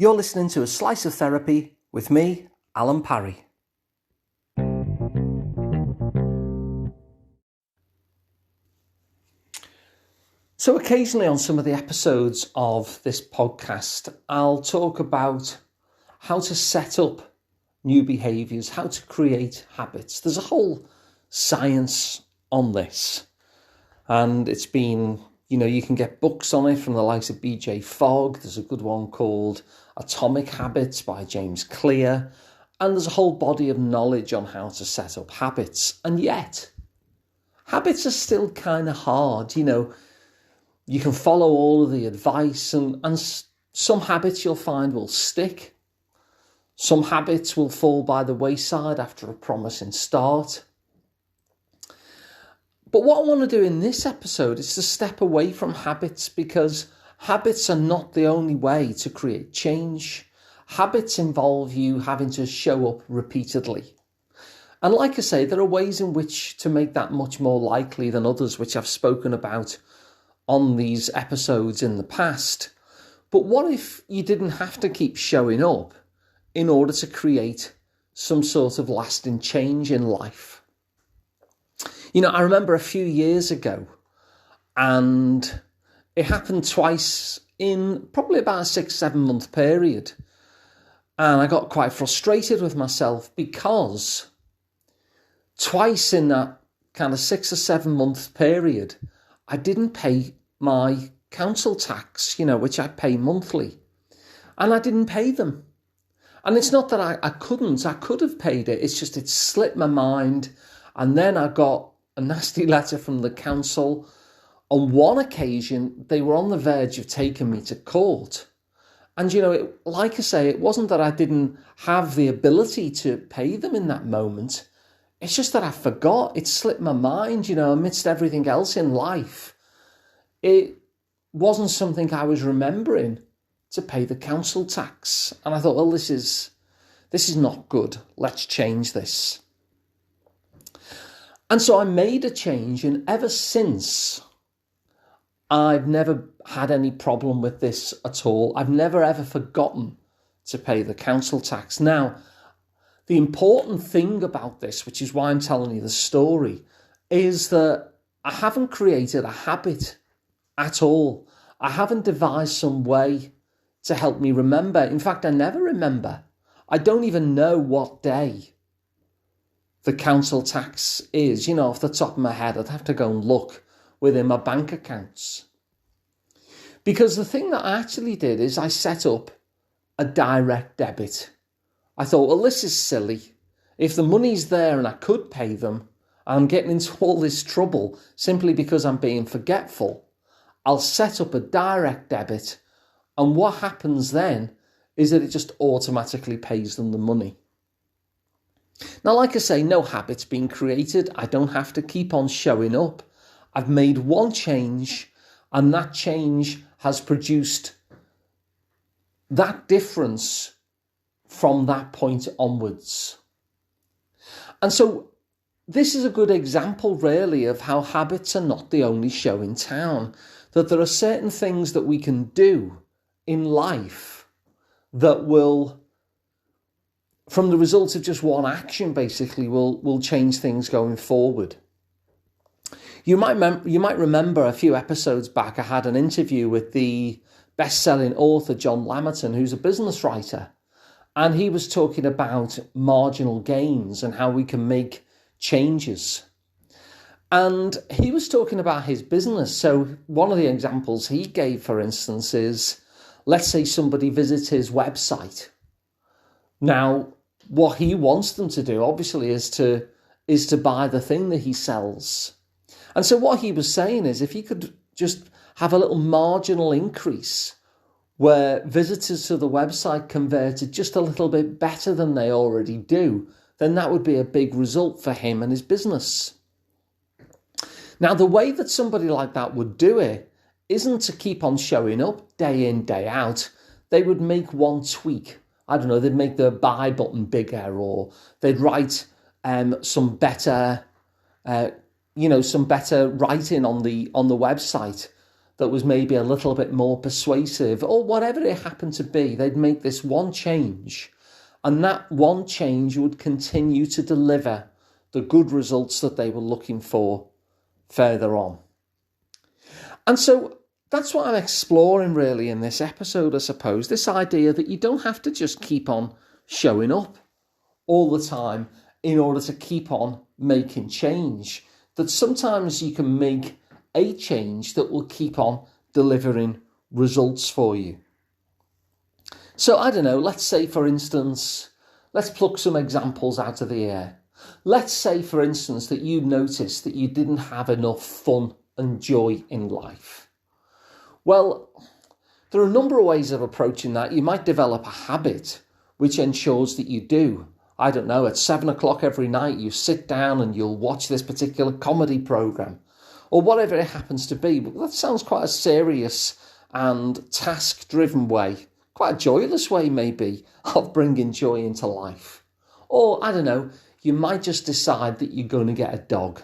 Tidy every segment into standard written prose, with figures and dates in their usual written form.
You're listening to A Slice of Therapy with me, Alun Parry. So occasionally on some of the episodes of this podcast, I'll talk about how to set up new behaviours, how to create habits. There's a whole science on this, and it's been, you can get books on it from the likes of B.J. Fogg. There's a good one called Atomic Habits by James Clear, and there's a whole body of knowledge on how to set up habits. And yet, habits are still kind of hard. You can follow all of the advice, and some habits you'll find will stick. Some habits will fall by the wayside after a promising start. But what I want to do in this episode is to step away from habits, because habits are not the only way to create change. Habits involve you having to show up repeatedly. And like I say, there are ways in which to make that much more likely than others, which I've spoken about on these episodes in the past. But what if you didn't have to keep showing up in order to create some sort of lasting change in life? I remember a few years ago, and it happened twice in probably about a 6-7 month period. And I got quite frustrated with myself because twice in that kind of 6 or 7 month period, I didn't pay my council tax, which I pay monthly. And I didn't pay them. And it's not that I couldn't. I could have paid it. It's just it slipped my mind. And then I got a nasty letter from the council. On one occasion, they were on the verge of taking me to court. And, like I say, it wasn't that I didn't have the ability to pay them in that moment. It's just that I forgot. It slipped my mind, amidst everything else in life. It wasn't something I was remembering to pay the council tax. And I thought, well, this is not good. Let's change this. And so I made a change, and ever since, I've never had any problem with this at all. I've never ever forgotten to pay the council tax. Now, the important thing about this, which is why I'm telling you the story, is that I haven't created a habit at all. I haven't devised some way to help me remember. In fact, I never remember. I don't even know what day the council tax is. Off the top of my head, I'd have to go and look within my bank accounts. Because the thing that I actually did is I set up a direct debit. I thought, well, this is silly. If the money's there and I could pay them, I'm getting into all this trouble simply because I'm being forgetful. I'll set up a direct debit, and what happens then is that it just automatically pays them the money. Now, like I say, no habit's been created. I don't have to keep on showing up. I've made one change, and that change has produced that difference from that point onwards. And so this is a good example, really, of how habits are not the only show in town, that there are certain things that we can do in life that will, from the results of just one action, basically, will change things going forward. You might remember a few episodes back, I had an interview with the best-selling author John Lamerton, who's a business writer, and he was talking about marginal gains and how we can make changes. And he was talking about his business. So one of the examples he gave, for instance, is, let's say somebody visits his website. Now, what he wants them to do, obviously, is to buy the thing that he sells. And so what he was saying is, if he could just have a little marginal increase where visitors to the website converted just a little bit better than they already do, then that would be a big result for him and his business. Now, the way that somebody like that would do it isn't to keep on showing up day in, day out. They would make one tweak. I don't know, they'd make the buy button bigger, or they'd write some better writing on the website that was maybe a little bit more persuasive, or whatever it happened to be. They'd make this one change, and that one change would continue to deliver the good results that they were looking for further on. And so that's what I'm exploring really in this episode, I suppose, this idea that you don't have to just keep on showing up all the time in order to keep on making change, that sometimes you can make a change that will keep on delivering results for you. So I don't know, let's say for instance, let's pluck some examples out of the air. Let's say for instance that you noticed that you didn't have enough fun and joy in life. Well, there are a number of ways of approaching that. You might develop a habit which ensures that you do. I don't know, at 7 o'clock every night you sit down and you'll watch this particular comedy programme, or whatever it happens to be. But that sounds quite a serious and task-driven way, quite a joyless way maybe, of bringing joy into life. Or, I don't know, you might just decide that you're going to get a dog.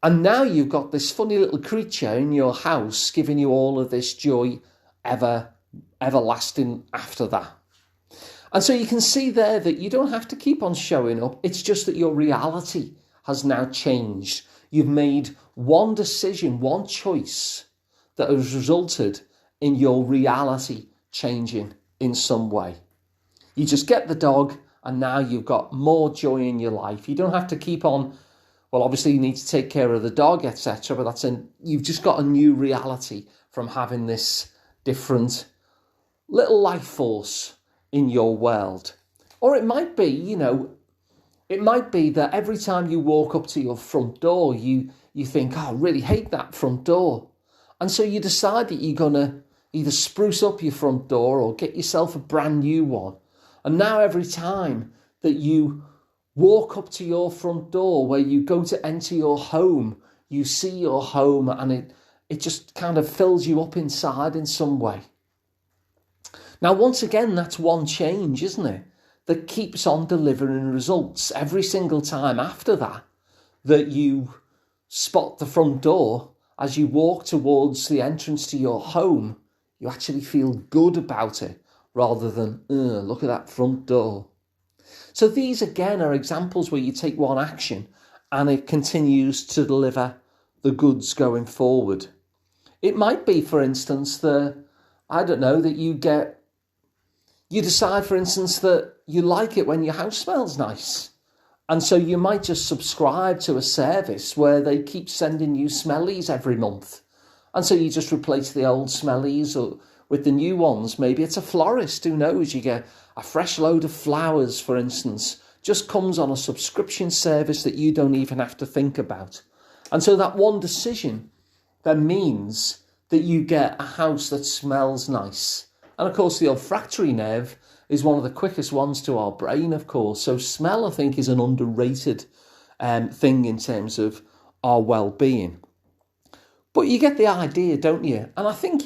And now you've got this funny little creature in your house giving you all of this joy everlasting after that. And so you can see there that you don't have to keep on showing up. It's just that your reality has now changed. You've made one decision, one choice that has resulted in your reality changing in some way. You just get the dog and now you've got more joy in your life. You don't have to keep on, well, obviously you need to take care of the dog, etc. But you've just got a new reality from having this different little life force in your world. Or it might be, it might be that every time you walk up to your front door, you think, oh, I really hate that front door. And so you decide that you're going to either spruce up your front door or get yourself a brand new one. And now every time that you walk up to your front door, where you go to enter your home, you see your home and it just kind of fills you up inside in some way. Now, once again, that's one change, isn't it? That keeps on delivering results every single time after that you spot the front door. As you walk towards the entrance to your home, you actually feel good about it rather than, look at that front door. So these again are examples where you take one action and it continues to deliver the goods going forward. It might be, for instance, that you decide, for instance, that you like it when your house smells nice. And so you might just subscribe to a service where they keep sending you smellies every month. And so you just replace the old smellies with the new ones. Maybe it's a florist, who knows? You get a fresh load of flowers, for instance, just comes on a subscription service that you don't even have to think about. And so that one decision then means that you get a house that smells nice. And of course, the olfactory nerve is one of the quickest ones to our brain, of course. So smell, I think, is an underrated thing in terms of our well-being. But you get the idea, don't you? And I think,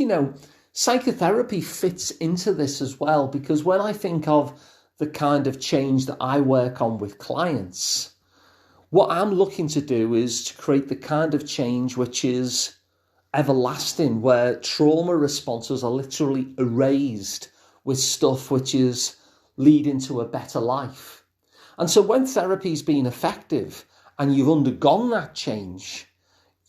psychotherapy fits into this as well, because when I think of the kind of change that I work on with clients, what I'm looking to do is to create the kind of change which is everlasting, where trauma responses are literally erased with stuff which is leading to a better life. And so when therapy's been effective and you've undergone that change,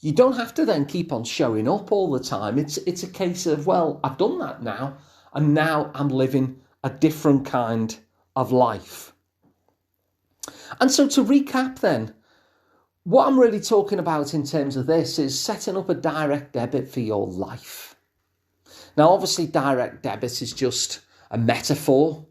you don't have to then keep on showing up all the time. It's a case of, well, I've done that now, and now I'm living a different kind of life. And so to recap then, what I'm really talking about in terms of this is setting up a direct debit for your life. Now, obviously, direct debit is just a metaphor,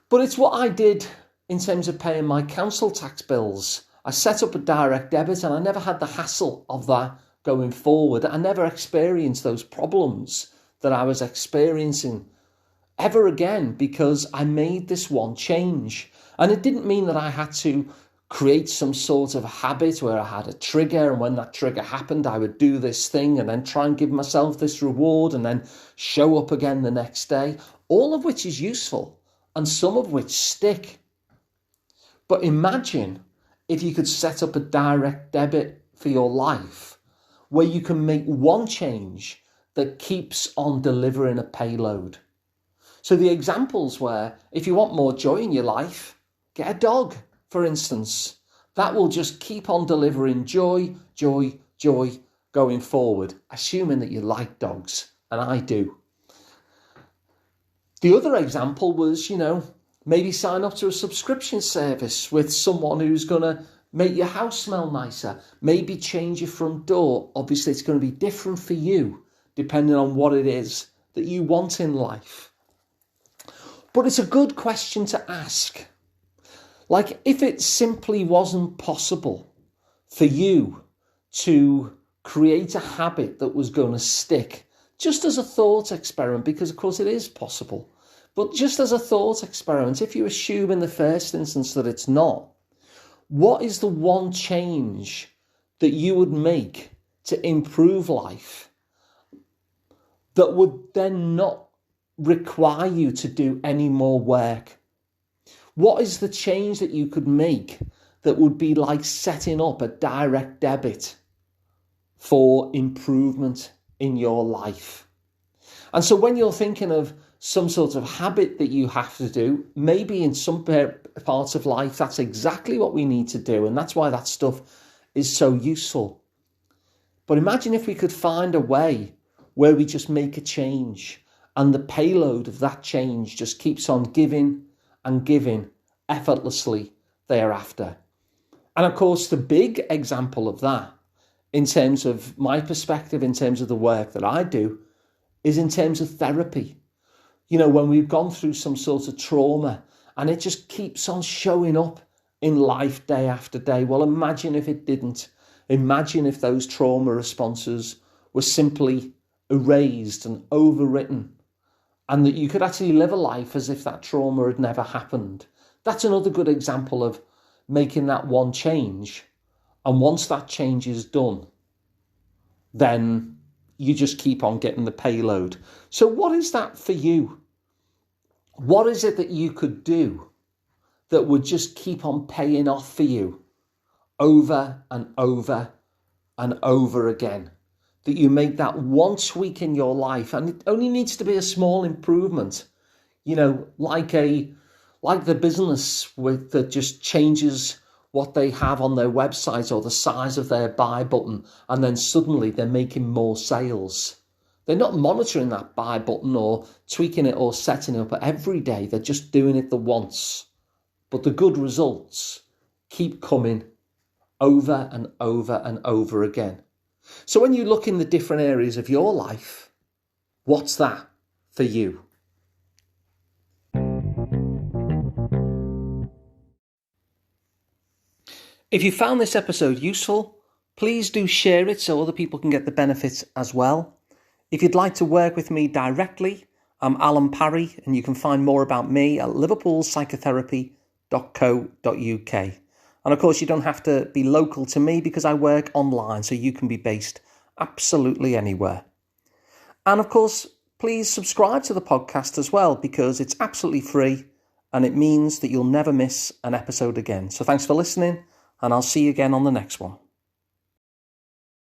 but it's what I did in terms of paying my council tax bills. I set up a direct debit and I never had the hassle of that going forward. I never experienced those problems that I was experiencing ever again because I made this one change. And it didn't mean that I had to create some sort of habit where I had a trigger, and when that trigger happened, I would do this thing and then try and give myself this reward and then show up again the next day, all of which is useful and some of which stick. But imagine if you could set up a direct debit for your life where you can make one change that keeps on delivering a payload. So the examples where if you want more joy in your life, get a dog, for instance. That will just keep on delivering joy, joy, joy going forward, assuming that you like dogs, and I do. The other example was, maybe sign up to a subscription service with someone who's going to make your house smell nicer. Maybe change your front door. Obviously, it's going to be different for you, depending on what it is that you want in life. But it's a good question to ask. Like, if it simply wasn't possible for you to create a habit that was going to stick, just as a thought experiment, because of course it is possible, but just as a thought experiment, if you assume in the first instance that it's not, what is the one change that you would make to improve life that would then not require you to do any more work? What is the change that you could make that would be like setting up a direct debit for improvement in your life? And so when you're thinking of some sort of habit that you have to do, maybe in some parts of life, that's exactly what we need to do. And that's why that stuff is so useful. But imagine if we could find a way where we just make a change and the payload of that change just keeps on giving and giving effortlessly thereafter. And of course, the big example of that, in terms of my perspective, in terms of the work that I do, is in terms of therapy. When we've gone through some sort of trauma and it just keeps on showing up in life day after day. Well, imagine if it didn't. Imagine if those trauma responses were simply erased and overwritten, and that you could actually live a life as if that trauma had never happened. That's another good example of making that one change. And once that change is done, then you just keep on getting the payload. So what is that for you? What is it that you could do that would just keep on paying off for you over and over and over again? That you make that one tweak in your life, and it only needs to be a small improvement, like the business that just changes what they have on their website or the size of their buy button, and then suddenly they're making more sales. They're not monitoring that buy button or tweaking it or setting it up every day. They're just doing it the once. But the good results keep coming over and over and over again. So when you look in the different areas of your life, what's that for you? If you found this episode useful, please do share it so other people can get the benefits as well. If you'd like to work with me directly, I'm Alun Parry, and you can find more about me at liverpoolpsychotherapy.co.uk. And of course, you don't have to be local to me because I work online, so you can be based absolutely anywhere. And of course, please subscribe to the podcast as well, because it's absolutely free and it means that you'll never miss an episode again. So thanks for listening, and I'll see you again on the next one.